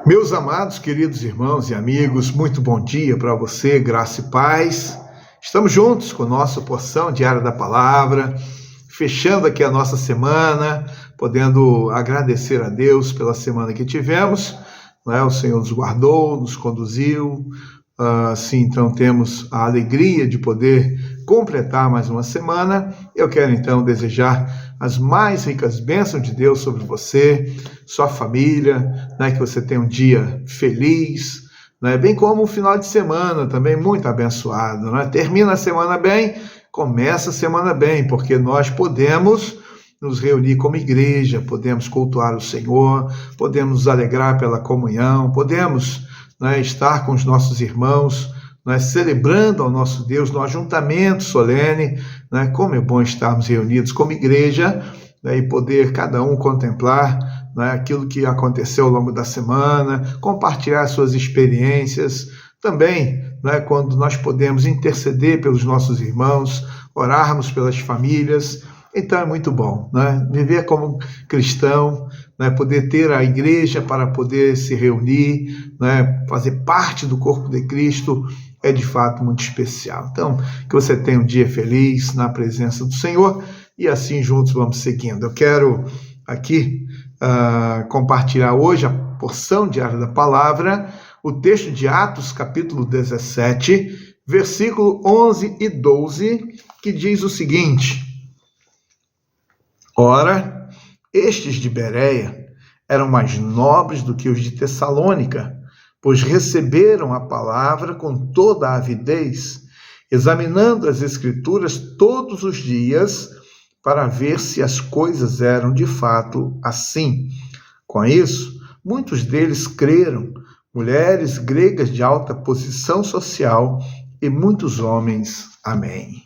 Meus amados, queridos irmãos e amigos, muito bom dia para você, graça e paz. Estamos juntos com a nossa porção diária da palavra, fechando aqui a nossa semana, podendo agradecer a Deus pela semana que tivemos, não é? O Senhor nos guardou, nos conduziu, assim, então temos a alegria de poder completar mais uma semana. Eu quero então desejar as mais ricas bênçãos de Deus sobre você, sua família, né? Que você tenha um dia feliz, né? Bem como um final de semana também muito abençoado, né? Termina a semana bem, começa a semana bem, porque nós podemos nos reunir como igreja, podemos cultuar o Senhor, podemos nos alegrar pela comunhão, podemos, né, estar com os nossos irmãos, né, celebrando ao nosso Deus no ajuntamento solene, né, como é bom estarmos reunidos como igreja, né, e poder cada um contemplar, né, aquilo que aconteceu ao longo da semana, compartilhar suas experiências, também, né, quando nós podemos interceder pelos nossos irmãos, orarmos pelas famílias. Então é muito bom, né, viver como cristão, né, poder ter a igreja para poder se reunir, né, fazer parte do corpo de Cristo, é de fato muito especial. Então, que você tenha um dia feliz na presença do Senhor e assim juntos vamos seguindo. Eu quero aqui compartilhar hoje a porção diária da palavra, o texto de Atos, capítulo 17, versículo 11 e 12, que diz o seguinte: Ora, estes de Bereia eram mais nobres do que os de Tessalônica, pois receberam a palavra com toda a avidez, examinando as Escrituras todos os dias, para ver se as coisas eram de fato assim. Com isso, muitos deles creram, mulheres gregas de alta posição social e muitos homens. Amém.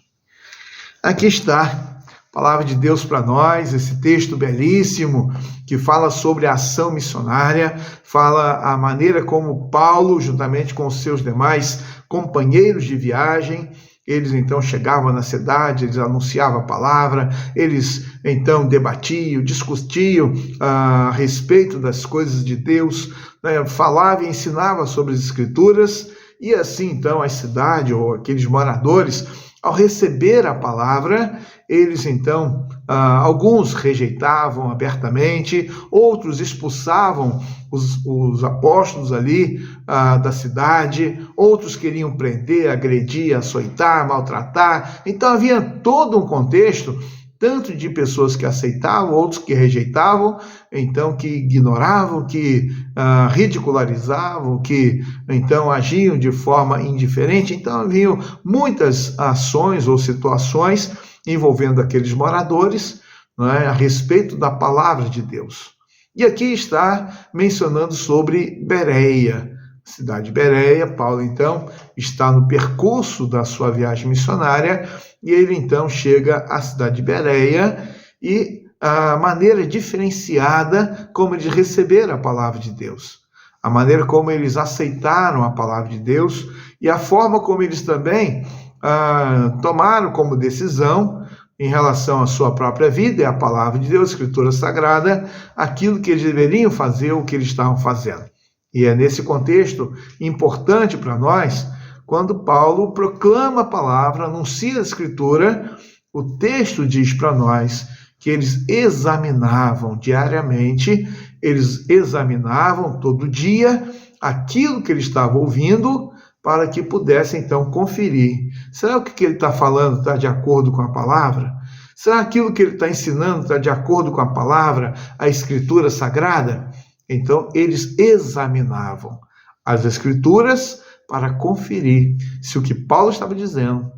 Aqui está a palavra de Deus para nós, esse texto belíssimo que fala sobre a ação missionária, fala a maneira como Paulo, juntamente com os seus demais companheiros de viagem, eles então chegavam na cidade, eles anunciavam a palavra, eles então debatiam, discutiam a respeito das coisas de Deus, né, falavam e ensinavam sobre as Escrituras, e assim então a cidade ou aqueles moradores, ao receber a palavra, eles então, alguns rejeitavam abertamente, outros expulsavam os apóstolos ali da cidade, outros queriam prender, agredir, açoitar, maltratar. Então havia todo um contexto, tanto de pessoas que aceitavam, outros que rejeitavam, então que ignoravam, que ridicularizavam, que então agiam de forma indiferente. Então haviam muitas ações ou situações envolvendo aqueles moradores, não é, a respeito da palavra de Deus. E aqui está mencionando sobre Bereia, cidade de Bereia. Paulo então está no percurso da sua viagem missionária e ele então chega à cidade de Bereia e a maneira diferenciada como eles receberam a palavra de Deus, a maneira como eles aceitaram a palavra de Deus e a forma como eles também tomaram como decisão em relação à sua própria vida e à palavra de Deus, a Escritura Sagrada, aquilo que eles deveriam fazer, o que eles estavam fazendo. E é nesse contexto importante para nós, quando Paulo proclama a palavra, anuncia a Escritura, o texto diz para nós que eles examinavam diariamente, eles examinavam todo dia aquilo que eles estavam ouvindo, para que pudessem então conferir. Será o que ele está falando está de acordo com a palavra? Será aquilo que ele está ensinando está de acordo com a palavra, a Escritura Sagrada? Então, eles examinavam as Escrituras para conferir se o que Paulo estava dizendo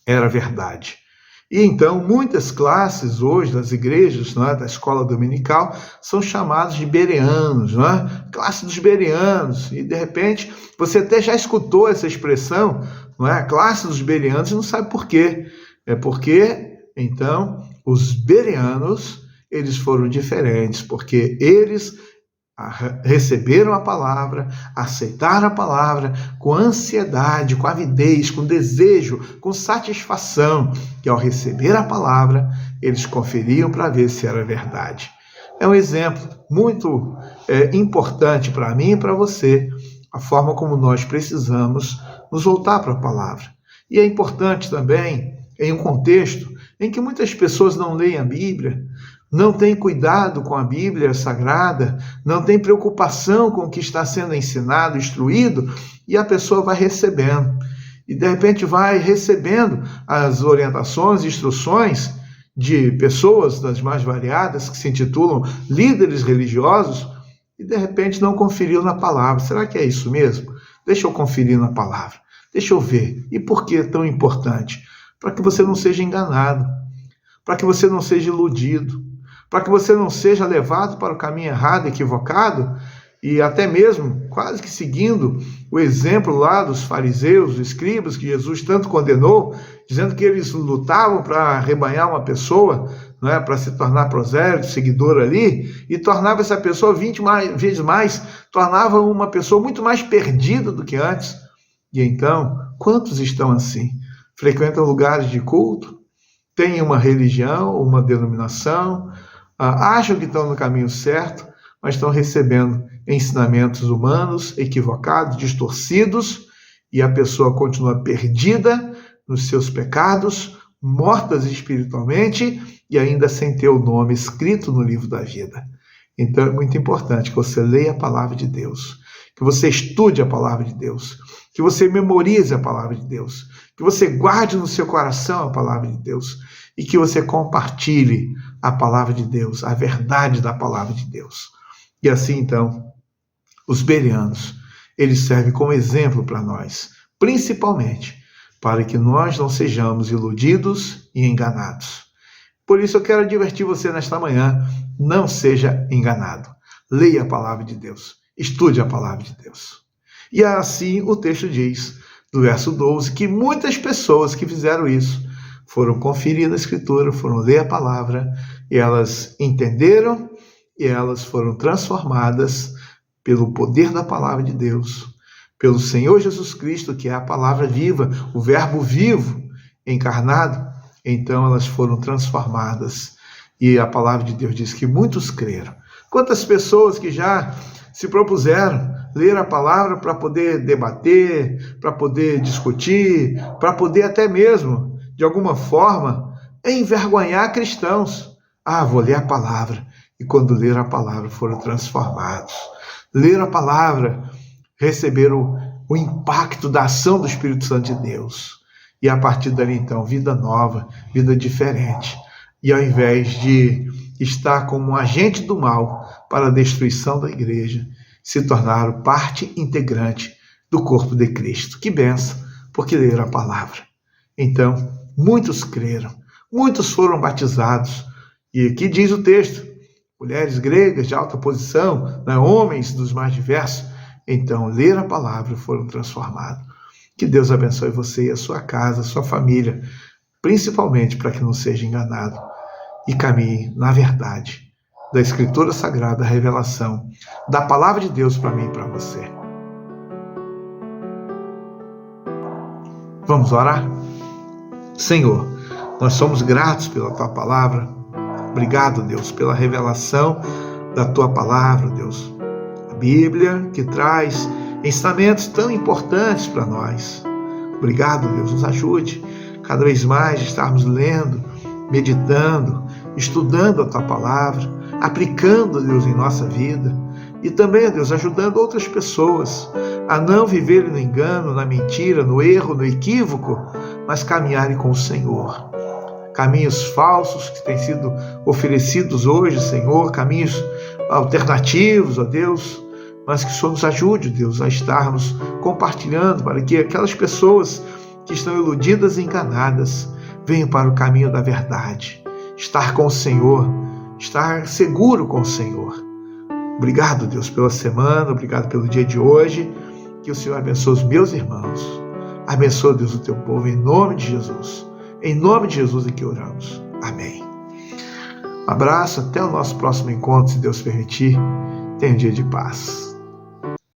era verdade. E então, muitas classes hoje das igrejas, não é, da escola dominical, são chamadas de bereanos, não é? Classe dos bereanos. E, de repente, você até já escutou essa expressão, não é? A classe dos bereanos, e não sabe por quê. É porque, então, os bereanos, eles foram diferentes, porque eles receberam a palavra, aceitaram a palavra com ansiedade, com avidez, com desejo, com satisfação, que ao receber a palavra, eles conferiam para ver se era verdade. É um exemplo muito importante para mim e para você, a forma como nós precisamos nos voltar para a palavra. E é importante também, em um contexto em que muitas pessoas não leem a Bíblia, não têm cuidado com a Bíblia Sagrada, não têm preocupação com o que está sendo ensinado, instruído, e a pessoa vai recebendo. E de repente vai recebendo as orientações, instruções de pessoas das mais variadas, que se intitulam líderes religiosos, e de repente não conferiu na palavra. Será que é isso mesmo? Deixa eu conferir na palavra. Deixa eu ver. E por que é tão importante? Para que você não seja enganado, para que você não seja iludido, para que você não seja levado para o caminho errado, equivocado, e até mesmo quase que seguindo o exemplo lá dos fariseus, dos escribas, que Jesus tanto condenou, dizendo que eles lutavam para arrebanhar uma pessoa, não é, para se tornar prosélito, seguidor ali, e tornava essa pessoa 20 vezes mais, tornava uma pessoa muito mais perdida do que antes. E então, quantos estão assim? Frequentam lugares de culto, têm uma religião, uma denominação, acham que estão no caminho certo, mas estão recebendo ensinamentos humanos, equivocados, distorcidos, e a pessoa continua perdida nos seus pecados, mortas espiritualmente e ainda sem ter o nome escrito no livro da vida. Então é muito importante que você leia a palavra de Deus, que você estude a palavra de Deus, que você memorize a palavra de Deus, que você guarde no seu coração a palavra de Deus e que você compartilhe a palavra de Deus, a verdade da palavra de Deus. E assim, então, os bereanos, eles servem como exemplo para nós, principalmente para que nós não sejamos iludidos e enganados. Por isso eu quero advertir você nesta manhã, não seja enganado. Leia a palavra de Deus, estude a palavra de Deus. E assim o texto diz, do verso 12, que muitas pessoas que fizeram isso foram conferir na Escritura, foram ler a palavra, e elas entenderam, e elas foram transformadas pelo poder da palavra de Deus, pelo Senhor Jesus Cristo, que é a palavra viva, o verbo vivo encarnado. Então elas foram transformadas. E a palavra de Deus diz que muitos creram. Quantas pessoas que já se propuseram ler a palavra para poder debater, para poder discutir, para poder até mesmo, de alguma forma, envergonhar cristãos. Vou ler a palavra. E quando leram a palavra, foram transformados. Leram a palavra, receberam o impacto da ação do Espírito Santo de Deus. E a partir dali, então, vida nova, vida diferente. E ao invés de estar como um agente do mal para a destruição da igreja, se tornaram parte integrante do corpo de Cristo. Que bênção, porque leram a palavra. Então, muitos creram, muitos foram batizados. E aqui diz o texto, mulheres gregas de alta posição, homens dos mais diversos, então leram a palavra e foram transformados. Que Deus abençoe você e a sua casa, a sua família, principalmente para que não seja enganado e caminhe na verdade da Escritura Sagrada, a revelação da palavra de Deus para mim e para você. Vamos orar? Senhor, nós somos gratos pela Tua palavra. Obrigado, Deus, pela revelação da Tua palavra, Deus. A Bíblia que traz ensinamentos tão importantes para nós. Obrigado, Deus, nos ajude cada vez mais a estarmos lendo, meditando, estudando a Tua palavra, aplicando, Deus, em nossa vida. E também, Deus, ajudando outras pessoas a não viverem no engano, na mentira, no erro, no equívoco, mas caminharem com o Senhor. Caminhos falsos que têm sido oferecidos hoje, Senhor, caminhos alternativos, ó Deus, mas que o Senhor nos ajude, Deus, a estarmos compartilhando para que aquelas pessoas que estão iludidas e enganadas venham para o caminho da verdade, estar com o Senhor, estar seguro com o Senhor. Obrigado, Deus, pela semana, obrigado pelo dia de hoje, que o Senhor abençoe os meus irmãos, abençoa, Deus, o Teu povo, em nome de Jesus. Em nome de Jesus é que oramos. Amém. Um abraço, até o nosso próximo encontro, se Deus permitir. Tenha um dia de paz.